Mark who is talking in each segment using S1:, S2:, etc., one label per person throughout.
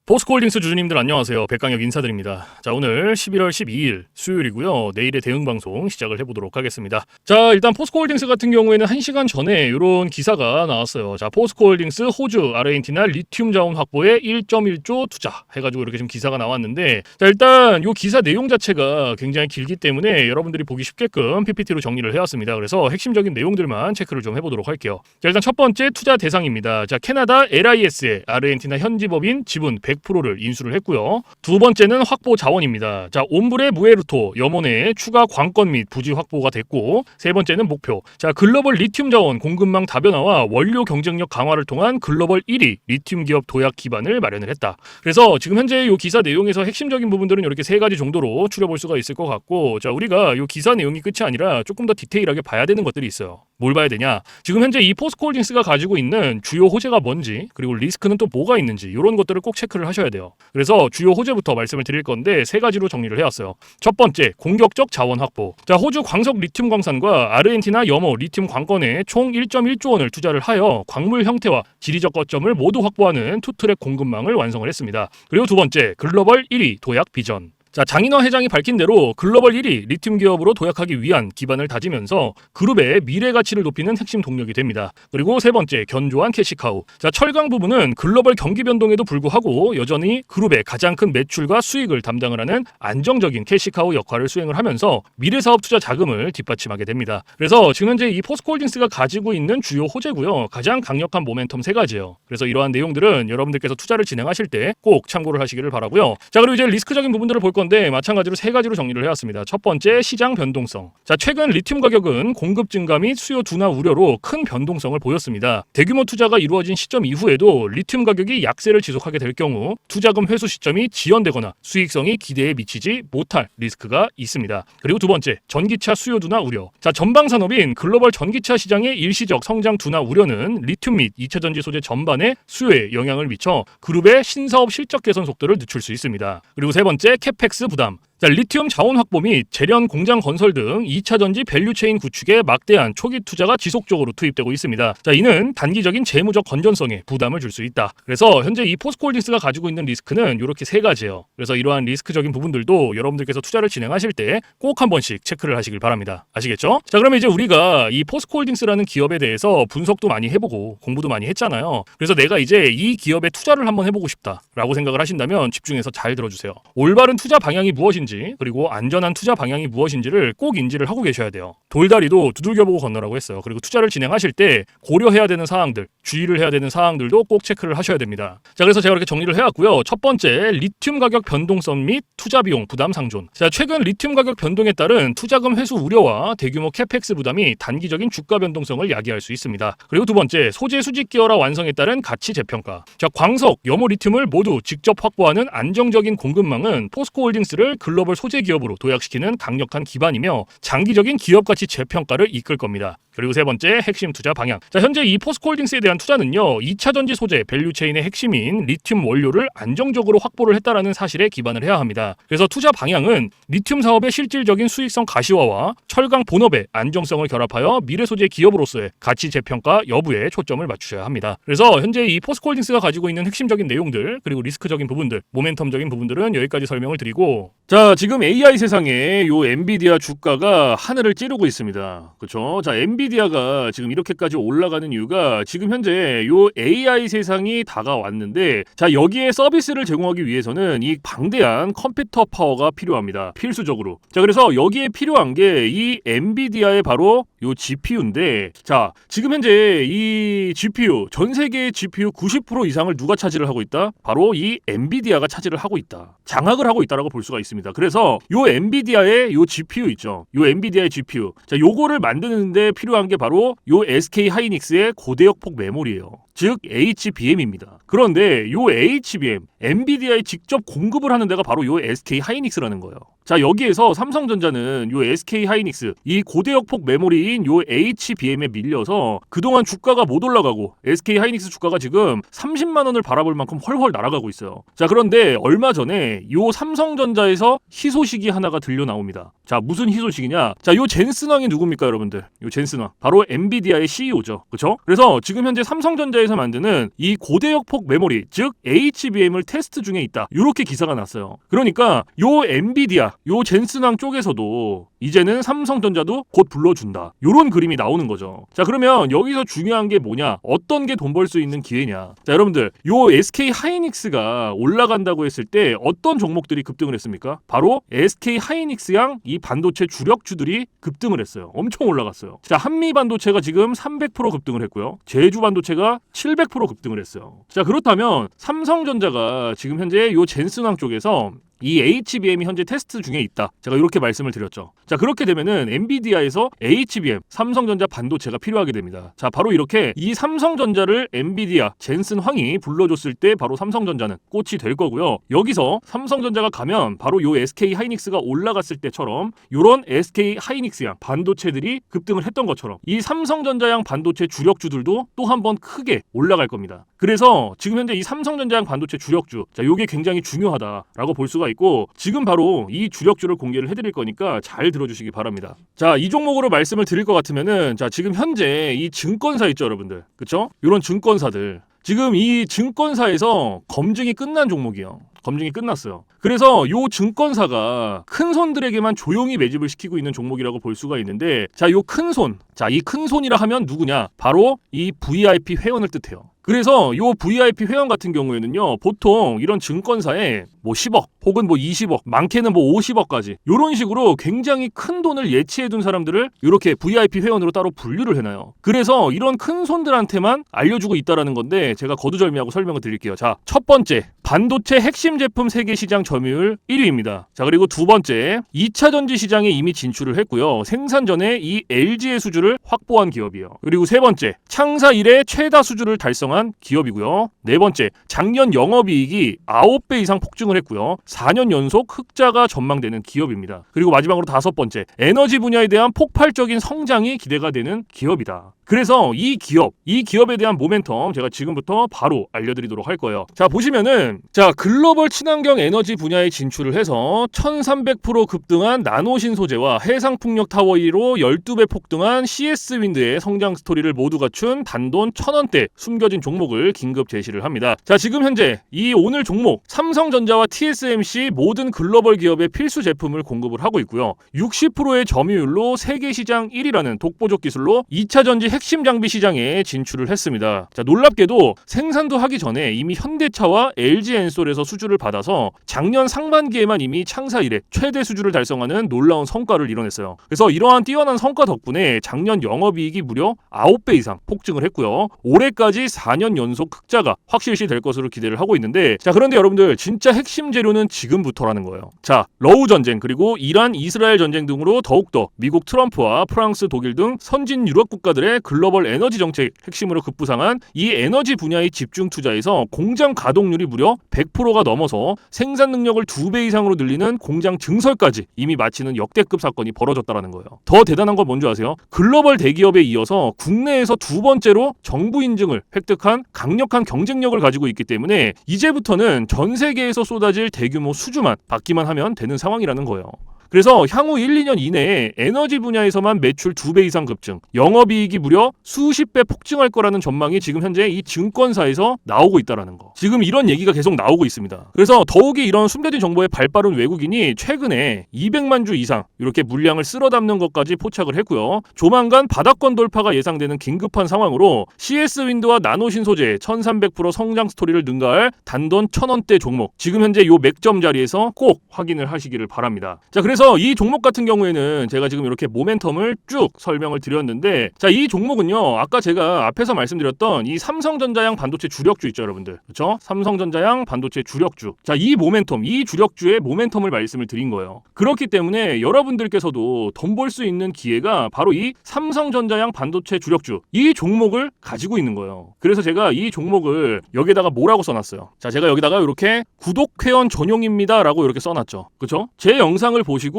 S1: 포스코홀딩스 주주님들 안녕하세요. 백강혁 인사드립니다. 자, 오늘 11월 12일 수요일이고요. 내일의 대응 방송 시작을 해보도록 하겠습니다. 자, 일단 포스코홀딩스 같은 경우에는 1시간 전에 이런 기사가 나왔어요. 자, 포스코홀딩스 호주, 아르헨티나 리튬 자원 확보에 1.1조 투자 해가지고 이렇게 지금 기사가 나왔는데, 자, 일단 이 기사 내용 자체가 굉장히 길기 때문에 여러분들이 보기 쉽게끔 PPT로 정리를 해왔습니다. 그래서 핵심적인 내용들만 체크를 좀 해보도록 할게요. 자, 일단 첫 번째 투자 대상입니다. 자, 캐나다 LIS에 아르헨티나 현지법인 지분 100%를 인수를 했고요. 두 번째는 확보 자원입니다. 자, 옴브레 무에르토 염원의 추가 관건 및 부지 확보가 됐고, 세 번째는 목표. 자, 글로벌 리튬 자원 공급망 다변화와 원료 경쟁력 강화를 통한 글로벌 1위 리튬 기업 도약 기반을 마련을 했다. 그래서 지금 현재 이 기사 내용에서 핵심적인 부분들은 이렇게 세 가지 정도로 추려볼 수가 있을 것 같고, 자, 우리가 이 기사 내용이 끝이 아니라 조금 더 디테일하게 봐야 되는 것들이 있어요. 뭘 봐야 되냐? 지금 현재 이 포스코홀딩스가 가지고 있는 주요 호재가 뭔지, 그리고 리스크는 또 뭐가 있는지 이런 것들을 꼭 체크를 하셔야 돼요. 그래서 주요 호재부터 말씀을 드릴 건데 세 가지로 정리를 해왔어요. 첫 번째, 공격적 자원 확보. 자, 호주 광석 리튬 광산과 아르헨티나 염호 리튬 관건에 총 1.1조 원을 투자를 하여 광물 형태와 지리적 거점을 모두 확보하는 투트랙 공급망을 완성을 했습니다. 그리고 두 번째, 글로벌 1위 도약 비전. 자, 장인화 회장이 밝힌 대로 글로벌 1위 리튬 기업으로 도약하기 위한 기반을 다지면서 그룹의 미래 가치를 높이는 핵심 동력이 됩니다. 그리고 세 번째, 견조한 캐시카우. 자, 철강 부분은 글로벌 경기 변동에도 불구하고 여전히 그룹의 가장 큰 매출과 수익을 담당을 하는 안정적인 캐시카우 역할을 수행을 하면서 미래 사업 투자 자금을 뒷받침하게 됩니다. 그래서 지금 현재 이 포스코홀딩스가 가지고 있는 주요 호재고요. 가장 강력한 모멘텀 세 가지예요. 그래서 이러한 내용들은 여러분들께서 투자를 진행하실 때 꼭 참고를 하시기를 바라고요. 자, 그리고 이제 리스크적인 부분들을 볼 건데 마찬가지로 세 가지로 정리를 해왔습니다. 첫 번째, 시장 변동성. 자, 최근 리튬 가격은 공급 증가 및 수요 둔화 우려로 큰 변동성을 보였습니다. 대규모 투자가 이루어진 시점 이후에도 리튬 가격이 약세를 지속하게 될 경우 투자금 회수 시점이 지연되거나 수익성이 기대에 미치지 못할 리스크가 있습니다. 그리고 두 번째, 전기차 수요 둔화 우려. 자, 전방 산업인 글로벌 전기차 시장의 일시적 성장 둔화 우려는 리튬 및 2차 전지 소재 전반의 수요에 영향을 미쳐 그룹의 신사업 실적 개선 속도를 늦출 수 있습니다. 그리고 세 번째, 캐펙스 부담. 자, 리튬 자원 확보 및 재련 공장 건설 등 2차 전지 밸류체인 구축에 막대한 초기 투자가 지속적으로 투입되고 있습니다. 자, 이는 단기적인 재무적 건전성에 부담을 줄 수 있다. 그래서 현재 이 포스코홀딩스가 가지고 있는 리스크는 이렇게 세 가지예요. 그래서 이러한 리스크적인 부분들도 여러분들께서 투자를 진행하실 때 꼭 한 번씩 체크를 하시길 바랍니다. 아시겠죠? 자, 그러면 이제 우리가 이 포스코홀딩스라는 기업에 대해서 분석도 많이 해보고 공부도 많이 했잖아요. 그래서 내가 이제 이 기업에 투자를 한번 해보고 싶다라고 생각을 하신다면 집중해서 잘 들어주세요. 올바른 투자 방향이 무엇인지, 그리고 안전한 투자 방향이 무엇인지를 꼭 인지를 하고 계셔야 돼요. 돌다리도 두들겨보고 건너라고 했어요. 그리고 투자를 진행하실 때 고려해야 되는 사항들, 주의를 해야 되는 사항들도 꼭 체크를 하셔야 됩니다. 자, 그래서 제가 이렇게 정리를 해왔고요. 첫 번째, 리튬 가격 변동성 및 투자 비용 부담 상존. 자, 최근 리튬 가격 변동에 따른 투자금 회수 우려와 대규모 캐펙스 부담이 단기적인 주가 변동성을 야기할 수 있습니다. 그리고 두 번째, 소재 수직 기여라 완성에 따른 가치 재평가. 자, 광석, 염호 리튬을 모두 직접 확보하는 안정적인 공급망은 포스코홀딩스를 글로벌 소재 기업으로 도약시키는 강력한 기반이며 장기적인 기업 가치 재평가를 이끌 겁니다. 그리고 세 번째, 핵심 투자 방향. 자, 현재 이 포스코홀딩스에 대한 투자는요, 2차 전지 소재 밸류체인의 핵심인 리튬 원료를 안정적으로 확보를 했다라는 사실에 기반을 해야 합니다. 그래서 투자 방향은 리튬 사업의 실질적인 수익성 가시화와 철강 본업의 안정성을 결합하여 미래 소재 기업으로서의 가치 재평가 여부에 초점을 맞추셔야 합니다. 그래서 현재 이 포스코홀딩스가 가지고 있는 핵심적인 내용들, 그리고 리스크적인 부분들, 모멘텀적인 부분들은 여기까지 설명을 드리고, 자, 지금 AI 세상에 요 엔비디아 주가가 하늘을 찌르고 있습니다. 그렇죠? 자, 엔비디아가 지금 이렇게까지 올라가는 이유가 지금 현재 요 AI 세상이 다가왔는데, 자, 여기에 서비스를 제공하기 위해서는 이 방대한 컴퓨터 파워가 필요합니다. 필수적으로. 자, 그래서 여기에 필요한 게 이 엔비디아의 바로 요 GPU인데, 자, 지금 현재 이 GPU, 전 세계의 GPU 90% 이상을 누가 차지를 하고 있다? 바로 이 엔비디아가 차지를 하고 있다. 장악을 하고 있다라고 볼 수가 있습니다. 그래서 요 엔비디아의 요 GPU 있죠. 요 엔비디아의 GPU. 자, 요거를 만드는데 필요한 게 바로 요 SK 하이닉스의 고대역폭 메모리예요. 즉 HBM입니다. 그런데 요 HBM, 엔비디아에 직접 공급을 하는 데가 바로 요 SK 하이닉스라는 거예요. 자, 여기에서 삼성전자는 요 SK 하이닉스, 이 고대역폭 메모리인 요 HBM에 밀려서 그동안 주가가 못 올라가고 SK 하이닉스 주가가 지금 30만 원을 바라볼 만큼 훨훨 날아가고 있어요. 자, 그런데 얼마 전에 요 삼성전자에서 희소식이 하나가 들려 나옵니다. 자, 무슨 희소식이냐? 자, 요 젠슨 왕이 누굽니까, 여러분들? 요 젠슨 왕. 바로 엔비디아의 CEO죠. 그렇죠? 그래서 지금 현재 삼성전자에서
S2: 쪽에서 만드는 이 고대역 폭 메모리, 즉 HBM을 테스트 중에 있다. 이렇게 기사가 났어요. 그러니까 요 엔비디아, 요 젠슨왕 쪽에서도 이제는 삼성전자도 곧 불러준다. 요런 그림이 나오는 거죠. 자, 그러면 여기서 중요한 게 뭐냐? 어떤 게 돈 벌 수 있는 기회냐? 자, 여러분들, 요 SK 하이닉스가 올라간다고 했을 때 어떤 종목들이 급등을 했습니까? 바로 SK 하이닉스양 이 반도체 주력주들이 급등을 했어요. 엄청 올라갔어요. 자, 한미 반도체가 지금 300% 급등을 했고요. 제주 반도체가 700% 급등을 했어요. 자, 그렇다면 삼성전자가 지금 현재 요 젠슨왕 쪽에서 이 HBM이 현재 테스트 중에 있다. 제가 이렇게 말씀을 드렸죠. 자, 그렇게 되면은 엔비디아에서 HBM, 삼성전자 반도체가 필요하게 됩니다. 자, 바로 이렇게 이 삼성전자를 엔비디아, 젠슨 황이 불러줬을 때 바로 삼성전자는 꽃이 될 거고요. 여기서 삼성전자가 가면 바로 요 SK 하이닉스가 올라갔을 때처럼 요런 SK 하이닉스양 반도체들이 급등을 했던 것처럼 이 삼성전자양 반도체 주력주들도 또 한 번 크게 올라갈 겁니다. 그래서 지금 현재 이 삼성전자양 반도체 주력주, 자, 요게 굉장히 중요하다라고 볼 수가 있고 지금 바로 이 주력주를 공개를 해드릴 거니까 잘 들어주시기 바랍니다. 자, 이 종목으로 말씀을 드릴 것 같으면은 자, 지금 현재 이 증권사 있죠, 여러분들, 그쵸? 이런 증권사들 지금 이 증권사에서 검증이 끝난 종목이에요. 검증이 끝났어요. 그래서 요 증권사가 큰 손들에게만 조용히 매집을 시키고 있는 종목이라고 볼 수가 있는데 자, 요 큰 손, 자, 이 큰 손이라 하면 누구냐? 바로 이 VIP 회원을 뜻해요. 그래서 요 VIP 회원 같은 경우에는요, 보통 이런 증권사에 뭐 10억 혹은 뭐 20억, 많게는 뭐 50억까지 이런 식으로 굉장히 큰 돈을 예치해둔 사람들을 이렇게 VIP 회원으로 따로 분류를 해놔요. 그래서 이런 큰 손들한테만 알려주고 있다라는 건데 제가 거두절미하고 설명을 드릴게요. 자, 첫 번째, 반도체 핵심 제품 세계 시장 점유율 1위입니다. 자, 그리고 두 번째, 2차 전지 시장에 이미 진출을 했고요. 생산 전에 이 LG의 수주를 확보한 기업이에요. 그리고 세 번째, 창사 이래 최다 수주를 달성한 기업이고요. 네 번째, 작년 영업이익이 9배 이상 폭증을 했고요. 4년 연속 흑자가 전망되는 기업입니다. 그리고 마지막으로 다섯 번째, 에너지 분야에 대한 폭발적인 성장이 기대가 되는 기업이다. 그래서 이 기업에 대한 모멘텀 제가 지금부터 바로 알려드리도록 할 거예요. 자, 보시면은 자, 글로벌 친환경 에너지 분야에 진출을 해서 1300% 급등한 나노신 소재와 해상풍력 타워 1위로 12배 폭등한 CS윈드의 성장 스토리를 모두 갖춘 단돈 1000원대 숨겨진 종목을 긴급 제시를 합니다. 자, 지금 현재 이 오늘 종목 삼성전자와 TSMC 모든 글로벌 기업의 필수 제품을 공급을 하고 있고요. 60%의 점유율로 세계 시장 1위라는 독보적 기술로 2차 전지 핵심 장비 시장에 진출을 했습니다. 자, 놀랍게도 생산도 하기 전에 이미 현대차와 LG엔솔에서 수주를 받아서 작년 상반기에만 이미 창사 이래 최대 수주를 달성하는 놀라운 성과를 이뤄냈어요. 그래서 이러한 뛰어난 성과 덕분에 작년 영업이익이 무려 9배 이상 폭증을 했고요. 올해까지 4년 연속 흑자가 확실시 될 것으로 기대를 하고 있는데 자, 그런데 여러분들 진짜 핵심 재료는 지금부터라는 거예요. 자, 러우 전쟁 그리고 이란 이스라엘 전쟁 등으로 더욱더 미국 트럼프와 프랑스 독일 등 선진 유럽 국가들의 글로벌 에너지 정책 핵심으로 급부상한 이 에너지 분야의 집중 투자에서 공장 가동률이 무려 100%가 넘어서 생산 능력을 2배 이상으로 늘리는 공장 증설까지 이미 마치는 역대급 사건이 벌어졌다라는 거예요. 더 대단한 건 뭔지 아세요? 글로벌 대기업에 이어서 국내에서 두 번째로 정부 인증을 획득한 강력한 경쟁력을 가지고 있기 때문에 이제부터는 전 세계에서 쏟아질 대규모 수주만 받기만 하면 되는 상황이라는 거예요. 그래서 향후 1, 2년 이내에 에너지 분야에서만 매출 2배 이상 급증, 영업이익이 무려 수십 배 폭증할 거라는 전망이 지금 현재 이 증권사에서 나오고 있다는 거. 지금 이런 얘기가 계속 나오고 있습니다. 그래서 더욱이 이런 숨겨진 정보에 발빠른 외국인이 최근에 200만 주 이상 이렇게 물량을 쓸어 담는 것까지 포착을 했고요. 조만간 바닥권 돌파가 예상되는 긴급한 상황으로 CS윈드와 나노신 소재 1300% 성장 스토리를 능가할 단돈 1000원대 종목, 지금 현재 요 맥점 자리에서 꼭 확인을 하시기를 바랍니다. 자, 그래서 이 종목 같은 경우에는 제가 지금 이렇게 모멘텀을 쭉 설명을 드렸는데 자, 이 종목은요, 아까 제가 앞에서 말씀드렸던 이 삼성전자양 반도체 주력주 있죠, 여러분들. 그렇죠? 삼성전자양 반도체 주력주. 자, 이 모멘텀, 이 주력주의 모멘텀을 말씀을 드린 거예요. 그렇기 때문에 여러분들께서도 돈 벌 수 있는 기회가 바로 이 삼성전자양 반도체 주력주, 이 종목을 가지고 있는 거예요. 그래서 제가 이 종목을 여기다가 뭐라고 써놨어요? 자, 제가 여기다가 이렇게 구독회원 전용입니다 라고 이렇게 써놨죠. 그렇죠? 제 영상을 보시고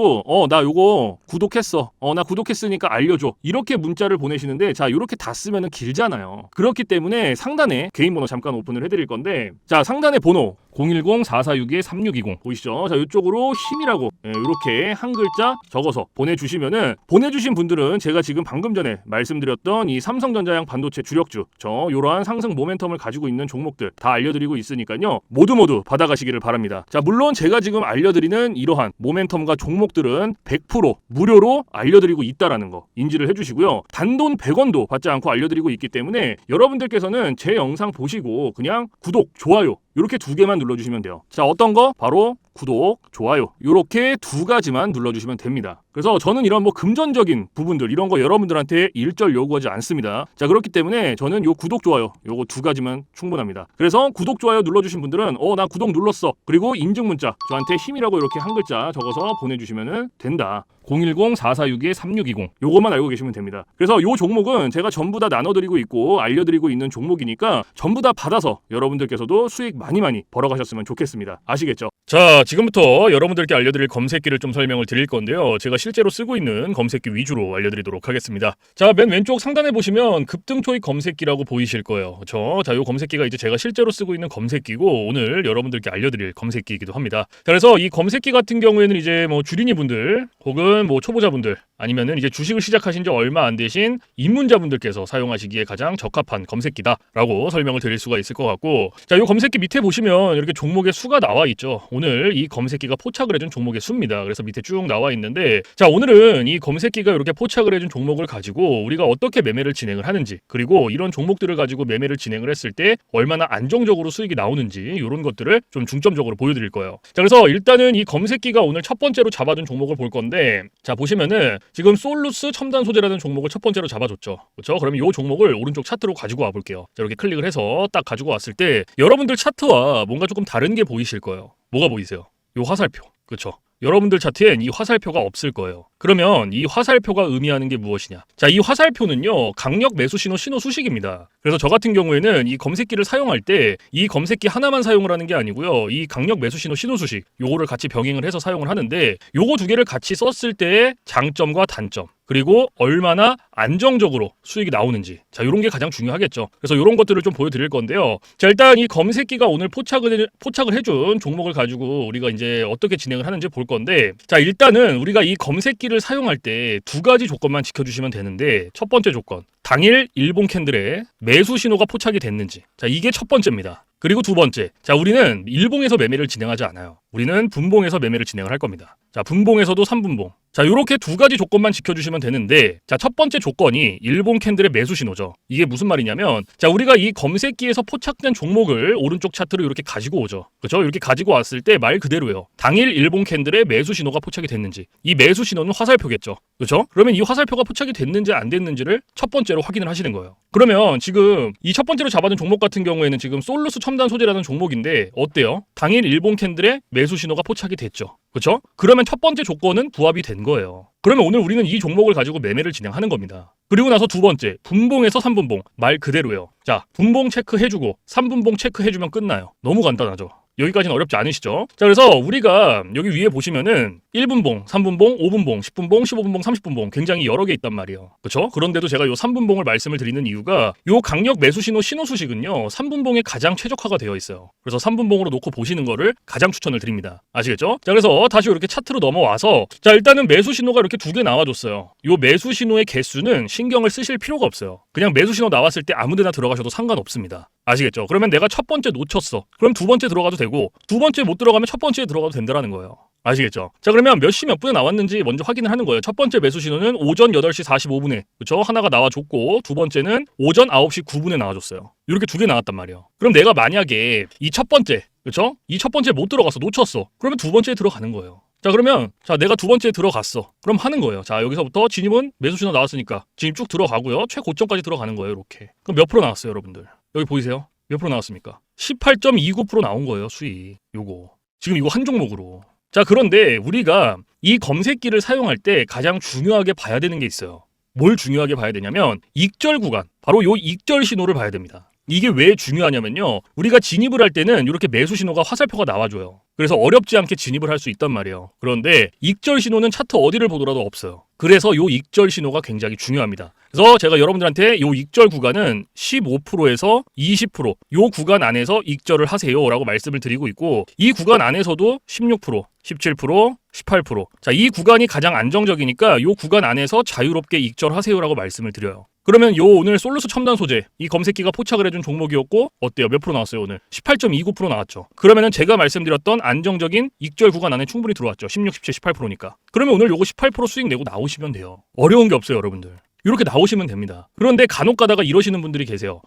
S2: 나 요거 구독했어. 나 구독했으니까 알려줘. 이렇게 문자를 보내시는데 자, 이렇게 다 쓰면은 길잖아요. 그렇기 때문에 상단에 개인 번호 잠깐 오픈을 해드릴 건데 자, 상단의 번호
S1: 010-4462-3620 보이시죠? 자, 이쪽으로 힘이라고 이렇게 한 글자 적어서 보내주시면은, 보내주신 분들은 제가 지금 방금 전에 말씀드렸던 이 삼성전자양 반도체 주력주, 이러한 상승 모멘텀을 가지고 있는 종목들 다 알려드리고 있으니까요, 모두 받아가시기를 바랍니다. 자, 물론 제가 지금 알려드리는 이러한 모멘텀과 종목들은 100% 무료로 알려드리고 있다라는 거 인지를 해주시고요. 단돈 100원도 받지 않고 알려드리고 있기 때문에 여러분들께서는 제 영상 보시고 그냥 구독, 좋아요 이렇게 두 개만 눌러주시면 돼요. 자, 어떤 거? 바로 구독, 좋아요 이렇게 두 가지만 눌러주시면 됩니다. 그래서 저는 이런 뭐 금전적인 부분들 이런 거 여러분들한테 일절 요구하지 않습니다. 자, 그렇기 때문에 저는 요 구독, 좋아요 요거 두 가지만 충분합니다. 그래서 구독, 좋아요 눌러주신 분들은 나 구독 눌렀어, 그리고 인증 문자 저한테 힘이라고 이렇게 한 글자 적어서 보내주시면 된다. 010-4462-3620 요것만 알고 계시면 됩니다. 그래서 요 종목은 제가 전부 다 나눠드리고 있고 알려드리고 있는 종목이니까 전부 다 받아서 여러분들께서도 수익 많이 벌어가셨으면 좋겠습니다. 아시겠죠? 자, 지금부터 여러분들께 알려드릴 검색기를 좀 설명을 드릴 건데요. 제가 실제로 쓰고 있는 검색기 위주로 알려드리도록 하겠습니다. 자, 맨 왼쪽 상단에 보시면 급등 초입 검색기라고 보이실 거예요. 그렇죠? 자, 요 검색기가 이제 제가 실제로 쓰고 있는 검색기고 오늘 여러분들께 알려드릴 검색기이기도 합니다. 자, 그래서 이 검색기 같은 경우에는 이제 뭐 주린이 분들 혹은 뭐 초보자분들 아니면은 이제 주식을 시작하신 지 얼마 안 되신 입문자분들께서 사용하시기에 가장 적합한 검색기다라고 설명을 드릴 수가 있을 것 같고, 자, 이 검색기 밑에 보시면 이렇게 종목의 수가 나와 있죠. 오늘 이 검색기가 포착을 해준 종목의 수입니다. 그래서 밑에 쭉 나와 있는데, 자, 오늘은 이 검색기가 이렇게 포착을 해준 종목을 가지고 우리가 어떻게 매매를 진행을 하는지, 그리고 이런 종목들을 가지고 매매를 진행을 했을 때 얼마나 안정적으로 수익이 나오는지 이런 것들을 좀 중점적으로 보여드릴 거예요. 자, 그래서 일단은 이 검색기가 오늘 첫 번째로 잡아준 종목을 볼 건데, 자, 보시면은 지금 솔루스 첨단 소재라는 종목을 첫 번째로 잡아줬죠. 그렇죠? 그러면 이 종목을 오른쪽 차트로 가지고 와 볼게요. 자, 이렇게 클릭을 해서 딱 가지고 왔을 때 여러분들 차트와 뭔가 조금 다른 게 보이실 거예요. 뭐가 보이세요? 요 화살표. 그렇죠? 여러분들 차트엔 이 화살표가 없을 거예요. 그러면 이 화살표가 의미하는 게 무엇이냐? 자, 이 화살표는요, 강력 매수 신호 수식입니다. 그래서 저 같은 경우에는 이 검색기를 사용할 때 이 검색기 하나만 사용을 하는 게 아니고요, 이 강력 매수 신호 수식 요거를 같이 병행을 해서 사용을 하는데, 요거 두 개를 같이 썼을 때의 장점과 단점, 그리고 얼마나 안정적으로 수익이 나오는지, 자, 이런 게 가장 중요하겠죠. 그래서 이런 것들을 좀 보여드릴 건데요. 자, 일단 이 검색기가 오늘 포착을 해준 종목을 가지고 우리가 이제 어떻게 진행을 하는지 볼 건데, 자, 일단은 우리가 이 검색기를 사용할 때 두 가지 조건만 지켜주시면 되는데, 첫 번째 조건, 당일 일본 캔들에 매수 신호가 포착이 됐는지, 자, 이게 첫 번째입니다. 그리고 두 번째, 자, 우리는 일봉에서 매매를 진행하지 않아요. 우리는 분봉에서 매매를 진행을 할 겁니다. 자, 분봉에서도 3분봉. 자, 요렇게 두 가지 조건만 지켜주시면 되는데, 자, 첫 번째 조건이 일본 캔들의 매수 신호죠. 이게 무슨 말이냐면, 자, 우리가 이 검색기에서 포착된 종목을 오른쪽 차트로 이렇게 가지고 오죠. 그렇죠? 이렇게 가지고 왔을 때 말 그대로예요. 당일 일본 캔들의 매수 신호가 포착이 됐는지. 이 매수 신호는 화살표겠죠. 그렇죠? 그러면 이 화살표가 포착이 됐는지 안 됐는지를 첫 번째로 확인을 하시는 거예요. 그러면 지금 이 첫 번째로 잡아둔 종목 같은 경우에는 지금 솔루스 첨단 소재라는 종목인데 어때요? 당일 일본 캔들의 매수 신호가 포착이 됐죠. 그렇죠? 그러면 첫 번째 조건은 부합이 된 거예요. 그러면 오늘 우리는 이 종목을 가지고 매매를 진행하는 겁니다. 그리고 나서 두 번째, 분봉에서 3분봉. 말 그대로예요. 자, 분봉 체크해주고 3분봉 체크해주면 끝나요. 너무 간단하죠. 여기까지는 어렵지 않으시죠? 자, 그래서 우리가 여기 위에 보시면은 1분봉, 3분봉, 5분봉, 10분봉, 15분봉, 30분봉 굉장히 여러 개 있단 말이에요. 그렇죠? 그런데도 제가 요 3분봉을 말씀을 드리는 이유가 요 강력 매수 신호 수식은요, 3분봉에 가장 최적화가 되어 있어요. 그래서 3분봉으로 놓고 보시는 거를 가장 추천을 드립니다. 아시겠죠? 자, 그래서 다시 이렇게 차트로 넘어와서, 자, 일단은 매수 신호가 이렇게 두 개 나와줬어요. 요 매수 신호의 개수는 신경을 쓰실 필요가 없어요. 그냥 매수 신호 나왔을 때 아무 데나 들어가셔도 상관없습니다. 아시겠죠? 그러면 내가 첫 번째 놓쳤어. 그럼 두 번째 들어가도 되고, 두 번째 못 들어가면 첫 번째에 들어가도 된다라는 거예요. 아시겠죠? 자, 그러면 몇 시 몇 분에 나왔는지 먼저 확인을 하는 거예요. 첫 번째 매수 신호는 오전 8시 45분에, 그렇죠? 하나가 나와줬고, 두 번째는 오전 9시 9분에 나와줬어요. 이렇게 두 개 나왔단 말이에요. 그럼 내가 만약에 이 첫 번째, 그렇죠? 이 첫 번째 못 들어가서 놓쳤어. 그러면 두 번째에 들어가는 거예요. 자, 그러면 자, 내가 두 번째에 들어갔어. 그럼 하는 거예요. 자, 여기서부터 진입은 매수 신호 나왔으니까 진입 쭉 들어가고요. 최고점까지 들어가는 거예요. 이렇게. 그럼 몇 프로 나왔어요, 여러분들? 여기 보이세요? 몇 프로 나왔습니까? 18.29% 나온 거예요, 수익. 요거. 지금 이거 한 종목으로. 자, 그런데 우리가 이 검색기를 사용할 때 가장 중요하게 봐야 되는 게 있어요. 뭘 중요하게 봐야 되냐면 익절 구간. 바로 요 익절 신호를 봐야 됩니다. 이게 왜 중요하냐면요, 우리가 진입을 할 때는 이렇게 매수 신호가 화살표가 나와줘요. 그래서 어렵지 않게 진입을 할 수 있단 말이에요. 그런데 익절 신호는 차트 어디를 보더라도 없어요. 그래서 요 익절 신호가 굉장히 중요합니다. 그래서 제가 여러분들한테 요 익절 구간은 15%에서 20%, 요 구간 안에서 익절을 하세요라고 말씀을 드리고 있고, 이 구간 안에서도 16%, 17%, 18%. 자, 이 구간이 가장 안정적이니까 요 구간 안에서 자유롭게 익절하세요라고 말씀을 드려요. 그러면 요 오늘 솔루스 첨단 소재, 이 검색기가 포착을 해준 종목이었고, 어때요? 몇 프로 나왔어요 오늘? 18.29% 나왔죠. 그러면은 제가 말씀드렸던 안정적인 익절 구간 안에 충분히 들어왔죠. 16, 17, 18%니까. 그러면 오늘 요거 18% 수익 내고 나오시면 돼요. 어려운 게 없어요, 여러분들. 이렇게 나오시면 됩니다. 그런데 간혹 가다가 이러시는 분들이 계세요.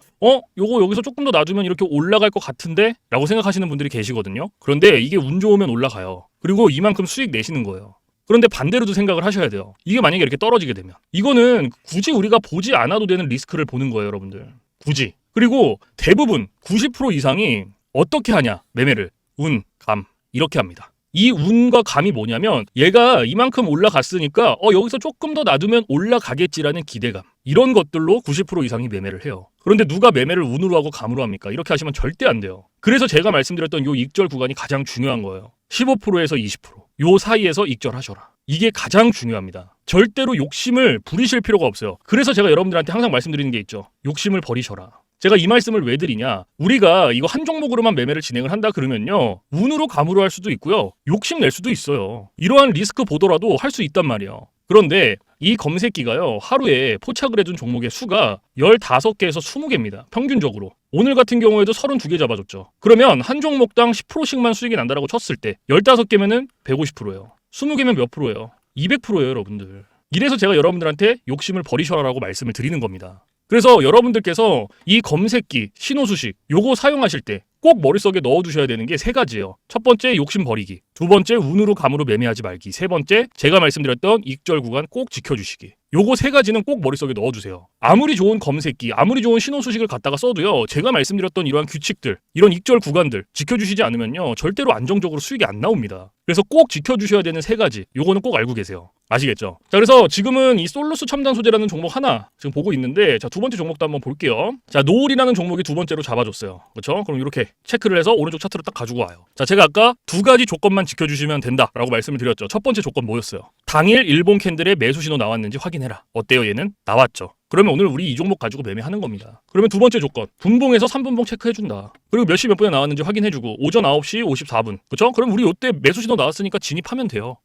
S1: 요거 여기서 조금 더 놔두면 이렇게 올라갈 것 같은데? 라고 생각하시는 분들이 계시거든요. 그런데 이게 운 좋으면 올라가요. 그리고 이만큼 수익 내시는 거예요. 그런데 반대로도 생각을 하셔야 돼요. 이게 만약에 이렇게 떨어지게 되면 이거는 굳이 우리가 보지 않아도 되는 리스크를 보는 거예요, 여러분들. 굳이. 그리고 대부분 90% 이상이 어떻게 하냐? 매매를 운, 감 이렇게 합니다. 이 운과 감이 뭐냐면 얘가 이만큼 올라갔으니까 여기서 조금 더 놔두면 올라가겠지라는 기대감, 이런 것들로 90% 이상이 매매를 해요. 그런데 누가 매매를 운으로 하고 감으로 합니까? 이렇게 하시면 절대 안 돼요. 그래서 제가 말씀드렸던 요 익절 구간이 가장 중요한 거예요. 15%에서 20%. 요 사이에서 익절하셔라. 이게 가장 중요합니다. 절대로 욕심을 부리실 필요가 없어요. 그래서 제가 여러분들한테 항상 말씀드리는 게 있죠. 욕심을 버리셔라. 제가 이 말씀을 왜 드리냐? 우리가 이거 한 종목으로만 매매를 진행을 한다 그러면요, 운으로 감으로 할 수도 있고요, 욕심 낼 수도 있어요. 이러한 리스크 보더라도 할 수 있단 말이에요. 그런데 이 검색기가요, 하루에 포착을 해준 종목의 수가 15개에서 20개입니다. 평균적으로. 오늘 같은 경우에도 32개 잡아줬죠. 그러면 한 종목당 10%씩만 수익이 난다라고 쳤을 때 15개면은 150%예요. 20개면 몇 프로예요? 200%예요, 여러분들. 이래서 제가 여러분들한테 욕심을 버리셔라라고 말씀을 드리는 겁니다. 그래서 여러분들께서 이 검색기, 신호수식 요거 사용하실 때 꼭 머릿속에 넣어두셔야 되는 게 3가지예요. 첫 번째, 욕심 버리기. 두 번째, 운으로 감으로 매매하지 말기. 세 번째, 제가 말씀드렸던 익절 구간 꼭 지켜주시기. 요거 3가지는 꼭 머릿속에 넣어두세요. 아무리 좋은 검색기, 아무리 좋은 신호수식을 갖다가 써도요, 제가 말씀드렸던 이러한 규칙들, 이런 익절 구간들 지켜주시지 않으면요, 절대로 안정적으로 수익이 안 나옵니다. 그래서 꼭 지켜주셔야 되는 3가지, 요거는 꼭 알고 계세요. 아시겠죠? 자, 그래서 지금은 이 솔루스 첨단 소재라는 종목 하나 지금 보고 있는데, 자, 두 번째 종목도 한번 볼게요. 자, 노을이라는 종목이 두 번째로 잡아줬어요. 그렇죠? 그럼 이렇게 체크를 해서 오른쪽 차트로 딱 가지고 와요. 자, 제가 아까 2가지 조건만 지켜주시면 된다라고 말씀을 드렸죠. 첫 번째 조건 뭐였어요? 당일 일본 캔들의 매수 신호 나왔는지 확인해라. 어때요? 얘는 나왔죠. 그러면 오늘 우리 이 종목 가지고 매매하는 겁니다. 그러면 두 번째 조건, 분봉에서 3분봉 체크해준다. 그리고 몇 시 몇 분에 나왔는지 확인해주고, 오전 9시 54분. 그렇죠? 그럼 우리 요때 매수 신호 나왔으니까 진입하면 돼요.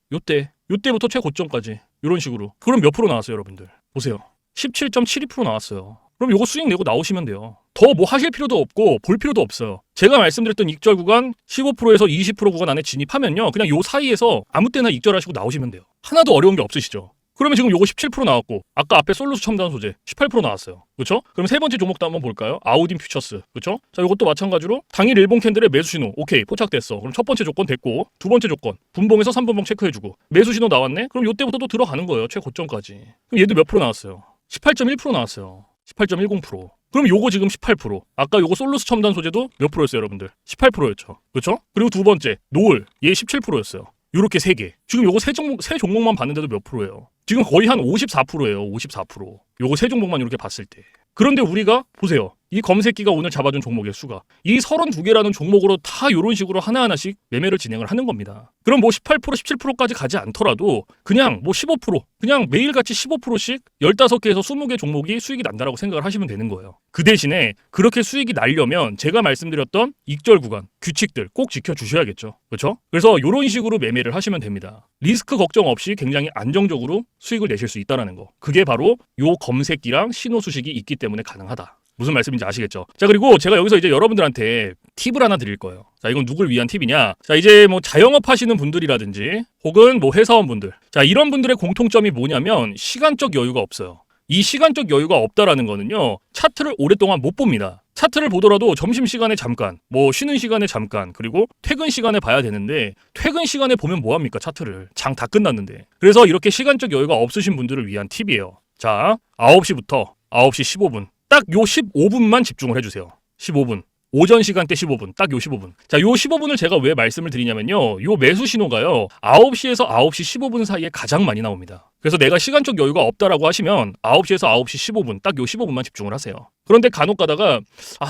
S1: 요때부터 최고점까지. 이런 식으로. 그럼 몇 프로 나왔어요, 여러분들? 보세요. 17.72% 나왔어요. 그럼 요거 수익 내고 나오시면 돼요. 더 뭐 하실 필요도 없고 볼 필요도 없어요. 제가 말씀드렸던 익절 구간 15%에서 20% 구간 안에 진입하면요, 그냥 요 사이에서 아무 때나 익절하시고 나오시면 돼요. 하나도 어려운 게 없으시죠? 그러면 지금 요거 17% 나왔고, 아까 앞에 솔루스 첨단 소재 18% 나왔어요. 그렇죠? 그럼 세 번째 종목도 한번 볼까요? 아우딘 퓨처스. 그렇죠? 자, 요것도 마찬가지로 당일 일본 캔들의 매수 신호. 오케이, 포착됐어. 그럼 첫 번째 조건 됐고, 두 번째 조건 분봉에서 3분봉 체크해주고, 매수 신호 나왔네? 그럼 요때부터 또 들어가는 거예요. 최고점까지. 그럼 얘도 몇 프로 나왔어요? 18.1% 나왔어요. 18.10%. 그럼 요거 지금 18%. 아까 요거 솔루스 첨단 소재도 몇 프로였어요, 여러분들? 18%였죠. 그렇죠? 그리고 두 번째 노을, 얘 17%였어요. 요렇게 3개. 지금 요거 세 종목만 봤는데도 몇 프로예요? 지금 거의 한 54%예요. 54%. 요거 세 종목만 이렇게 봤을 때. 그런데 우리가 보세요. 이 검색기가 오늘 잡아준 종목의 수가 이 32개라는 종목으로 다 이런 식으로 하나하나씩 매매를 진행을 하는 겁니다. 그럼 뭐 18%, 17%까지 가지 않더라도 그냥 뭐 15%, 그냥 매일같이 15%씩 15개에서 20개 종목이 수익이 난다라고 생각을 하시면 되는 거예요. 그 대신에 그렇게 수익이 나려면 제가 말씀드렸던 익절 구간, 규칙들 꼭 지켜주셔야겠죠. 그렇죠? 그래서 이런 식으로 매매를 하시면 됩니다. 리스크 걱정 없이 굉장히 안정적으로 수익을 내실 수 있다는 거. 그게 바로 요 검색기랑 신호 수식이 있기 때문에 가능하다. 무슨 말씀인지 아시겠죠? 자, 그리고 제가 여기서 이제 여러분들한테 팁을 하나 드릴 거예요. 자, 이건 누굴 위한 팁이냐? 자, 이제 뭐 자영업 하시는 분들이라든지 혹은 뭐 회사원분들. 자, 이런 분들의 공통점이 뭐냐면 시간적 여유가 없어요. 이 시간적 여유가 없다라는 거는요, 차트를 오랫동안 못 봅니다. 차트를 보더라도 점심시간에 잠깐, 뭐 쉬는 시간에 잠깐, 그리고 퇴근 시간에 봐야 되는데 퇴근 시간에 보면 뭐합니까? 차트를. 장 다 끝났는데. 그래서 이렇게 시간적 여유가 없으신 분들을 위한 팁이에요. 자, 9시부터 9시 15분. 딱 요 15분만 집중을 해주세요. 15분. 오전 시간대 15분. 딱 요 15분. 자, 요 15분을 제가 왜 말씀을 드리냐면요, 요 매수 신호가요 9시에서 9시 15분 사이에 가장 많이 나옵니다. 그래서 내가 시간적 여유가 없다라고 하시면 9시에서 9시 15분 딱 요 15분만 집중을 하세요. 그런데 간혹 가다가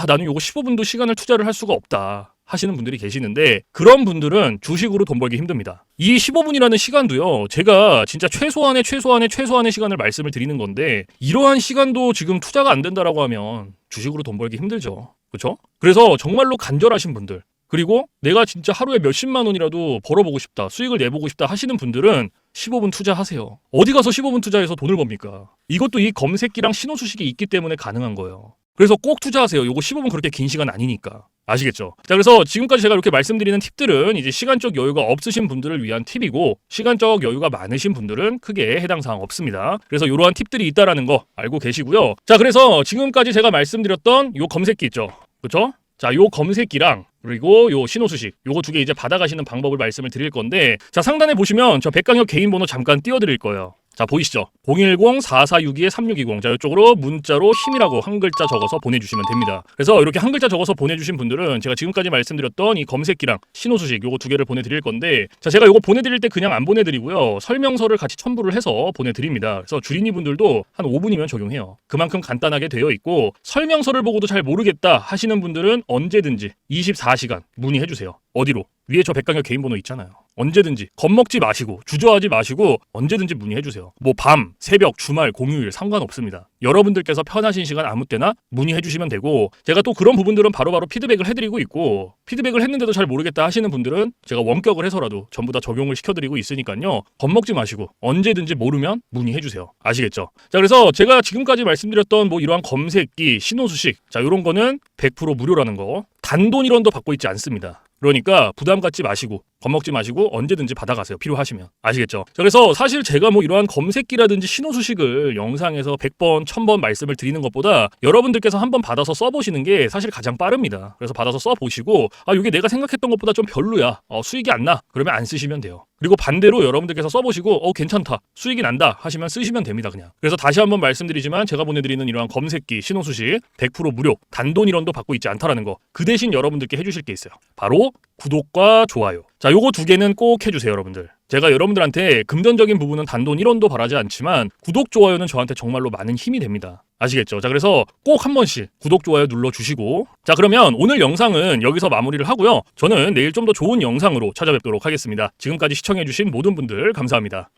S1: 나는 요거 15분도 시간을 투자를 할 수가 없다 하시는 분들이 계시는데 그런 분들은 주식으로 돈 벌기 힘듭니다. 이 15분이라는 시간도요. 제가 진짜 최소한의 시간을 말씀을 드리는 건데 이러한 시간도 지금 투자가 안 된다라고 하면 주식으로 돈 벌기 힘들죠. 그렇죠? 그래서 정말로 간절하신 분들 그리고 내가 진짜 하루에 몇십만 원이라도 벌어보고 싶다, 수익을 내보고 싶다 하시는 분들은 15분 투자하세요. 어디 가서 15분 투자해서 돈을 법니까? 이것도 이 검색기랑 신호수식이 있기 때문에 가능한 거예요. 그래서 꼭 투자하세요. 요거 15분 그렇게 긴 시간 아니니까. 아시겠죠? 자, 그래서 지금까지 제가 이렇게 말씀드리는 팁들은 이제 시간적 여유가 없으신 분들을 위한 팁이고 시간적 여유가 많으신 분들은 크게 해당 사항 없습니다. 그래서 이러한 팁들이 있다라는 거 알고 계시고요. 자, 그래서 지금까지 제가 말씀드렸던 요 검색기 있죠. 그렇죠? 자, 요 검색기랑 그리고 요 신호수식 요거 두 개 이제 받아가시는 방법을 말씀을 드릴 건데 자, 상단에 보시면 저 백강혁 개인 번호 잠깐 띄워드릴 거예요. 자, 보이시죠? 010-4462-3620. 자, 이쪽으로 문자로 힘이라고 한 글자 적어서 보내주시면 됩니다. 그래서 이렇게 한 글자 적어서 보내주신 분들은 제가 지금까지 말씀드렸던 이 검색기랑 신호수식 요거 두 개를 보내드릴 건데 자, 제가 요거 보내드릴 때 그냥 안 보내드리고요. 설명서를 같이 첨부를 해서 보내드립니다. 그래서 주린이 분들도 한 5분이면 적용해요. 그만큼 간단하게 되어 있고 설명서를 보고도 잘 모르겠다 하시는 분들은 언제든지 24시간 문의해주세요. 어디로? 위에 저 백강혁 개인 번호 있잖아요. 언제든지 겁먹지 마시고 주저하지 마시고 언제든지 문의해주세요. 뭐 밤, 새벽, 주말, 공휴일 상관없습니다. 여러분들께서 편하신 시간 아무 때나 문의해주시면 되고 제가 또 그런 부분들은 바로바로 피드백을 해드리고 있고 피드백을 했는데도 잘 모르겠다 하시는 분들은 제가 원격을 해서라도 전부 다 적용을 시켜드리고 있으니까요. 겁먹지 마시고 언제든지 모르면 문의해주세요. 아시겠죠? 자, 그래서 제가 지금까지 말씀드렸던 뭐 이러한 검색기, 신호수식 자, 이런 거는 100% 무료라는 거 단돈 1원도 받고 있지 않습니다. 그러니까 부담 갖지 마시고 겁먹지 마시고 언제든지 받아가세요. 필요하시면. 아시겠죠? 자, 그래서 사실 제가 뭐 이러한 검색기라든지 신호수식을 영상에서 100번, 1000번 말씀을 드리는 것보다 여러분들께서 한번 받아서 써보시는 게 사실 가장 빠릅니다. 그래서 받아서 써보시고 아, 이게 내가 생각했던 것보다 좀 별로야. 수익이 안 나. 그러면 안 쓰시면 돼요. 그리고 반대로 여러분들께서 써보시고 괜찮다. 수익이 난다 하시면 쓰시면 됩니다. 그냥. 그래서 다시 한번 말씀드리지만 제가 보내드리는 이러한 검색기, 신호수식 100% 무료, 단돈 1원도 받고 있지 않다라는 거. 그 대신 여러분들께 해주실 게 있어요. 바로 구독과 좋아요. 자, 요거 두 개는 꼭 해주세요, 여러분들. 제가 여러분들한테 금전적인 부분은 단돈 1원도 바라지 않지만 구독, 좋아요는 저한테 정말로 많은 힘이 됩니다. 아시겠죠? 자, 그래서 꼭 한 번씩 구독, 좋아요 눌러주시고 자, 그러면 오늘 영상은 여기서 마무리를 하고요. 저는 내일 좀 더 좋은 영상으로 찾아뵙도록 하겠습니다. 지금까지 시청해주신 모든 분들 감사합니다.